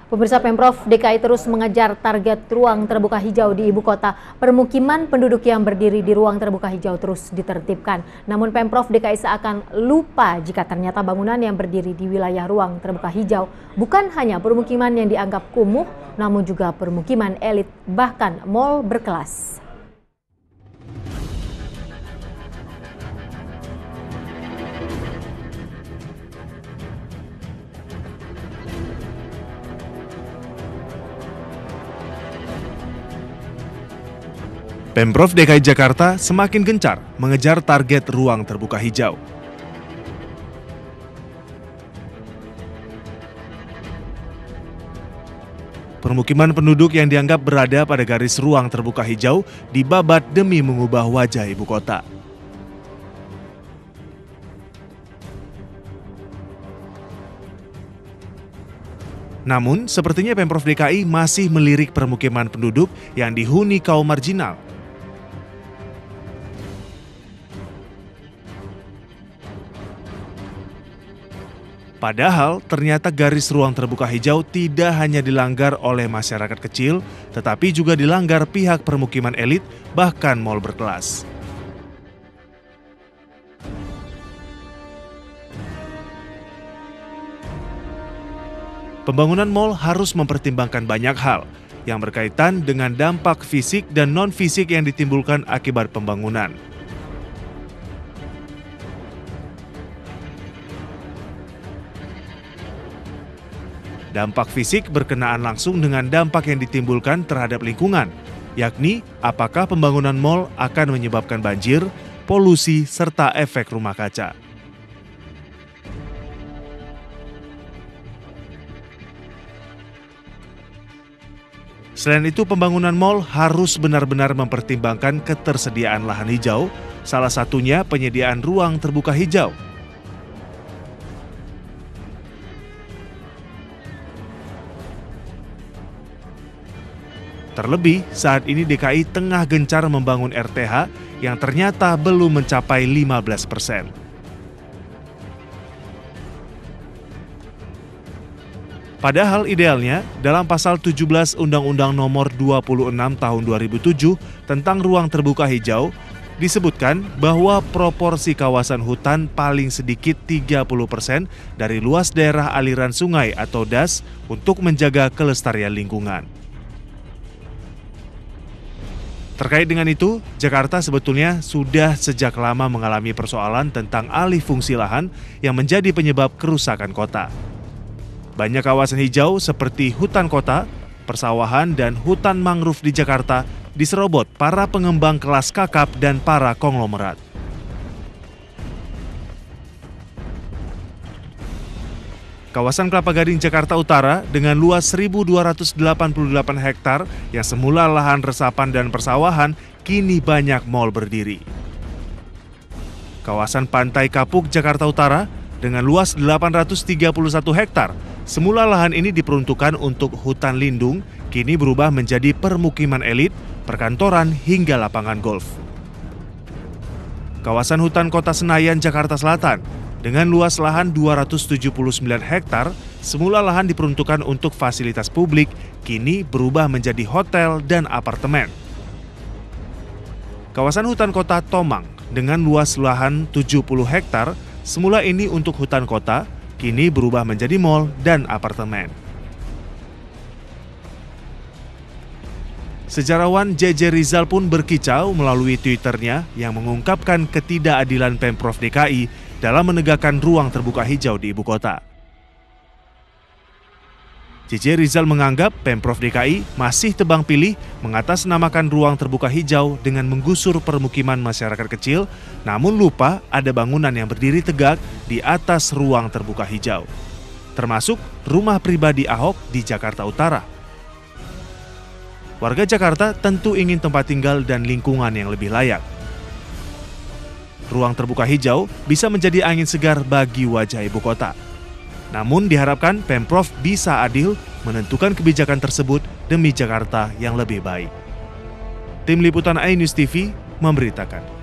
Pemirsa, Pemprov DKI terus mengejar target ruang terbuka hijau di ibu kota. Permukiman penduduk yang berdiri di ruang terbuka hijau terus ditertibkan. Namun Pemprov DKI seakan lupa jika ternyata bangunan yang berdiri di wilayah ruang terbuka hijau bukan hanya permukiman yang dianggap kumuh, namun juga permukiman elit, bahkan mal berkelas. Pemprov DKI Jakarta semakin gencar mengejar target ruang terbuka hijau. Permukiman penduduk yang dianggap berada pada garis ruang terbuka hijau dibabat demi mengubah wajah ibu kota. Namun, sepertinya Pemprov DKI masih melirik permukiman penduduk yang dihuni kaum marginal. Padahal ternyata garis ruang terbuka hijau tidak hanya dilanggar oleh masyarakat kecil, tetapi juga dilanggar pihak permukiman elit, bahkan mal berkelas. Pembangunan mal harus mempertimbangkan banyak hal yang berkaitan dengan dampak fisik dan non-fisik yang ditimbulkan akibat pembangunan. Dampak fisik berkenaan langsung dengan dampak yang ditimbulkan terhadap lingkungan, yakni apakah pembangunan mal akan menyebabkan banjir, polusi, serta efek rumah kaca. Selain itu, pembangunan mal harus benar-benar mempertimbangkan ketersediaan lahan hijau, salah satunya penyediaan ruang terbuka hijau. Terlebih, saat ini DKI tengah gencar membangun RTH yang ternyata belum mencapai 15%. Padahal idealnya, dalam pasal 17 Undang-Undang Nomor 26 Tahun 2007 tentang ruang terbuka hijau, disebutkan bahwa proporsi kawasan hutan paling sedikit 30% dari luas daerah aliran sungai atau DAS untuk menjaga kelestarian lingkungan. Terkait dengan itu, Jakarta sebetulnya sudah sejak lama mengalami persoalan tentang alih fungsi lahan yang menjadi penyebab kerusakan kota. Banyak kawasan hijau seperti hutan kota, persawahan, dan hutan mangrove di Jakarta diserobot para pengembang kelas kakap dan para konglomerat. Kawasan Kelapa Gading Jakarta Utara dengan luas 1.288 hektar yang semula lahan resapan dan persawahan kini banyak mal berdiri. Kawasan Pantai Kapuk Jakarta Utara dengan luas 831 hektar, semula lahan ini diperuntukkan untuk hutan lindung, kini berubah menjadi permukiman elit, perkantoran hingga lapangan golf. Kawasan hutan Kota Senayan Jakarta Selatan dengan luas lahan 279 hektar, semula lahan diperuntukkan untuk fasilitas publik, kini berubah menjadi hotel dan apartemen. Kawasan hutan kota Tomang dengan luas lahan 70 hektar, semula ini untuk hutan kota, kini berubah menjadi mal dan apartemen. Sejarawan JJ Rizal pun berkicau melalui Twitternya yang mengungkapkan ketidakadilan Pemprov DKI dalam menegakkan ruang terbuka hijau di ibu kota. JJ Rizal menganggap Pemprov DKI masih tebang pilih mengatasnamakan ruang terbuka hijau dengan menggusur permukiman masyarakat kecil, namun lupa ada bangunan yang berdiri tegak di atas ruang terbuka hijau, termasuk rumah pribadi Ahok di Jakarta Utara. Warga Jakarta tentu ingin tempat tinggal dan lingkungan yang lebih layak. Ruang terbuka hijau bisa menjadi angin segar bagi wajah ibu kota. Namun diharapkan Pemprov bisa adil menentukan kebijakan tersebut demi Jakarta yang lebih baik. Tim Liputan iNews TV memberitakan.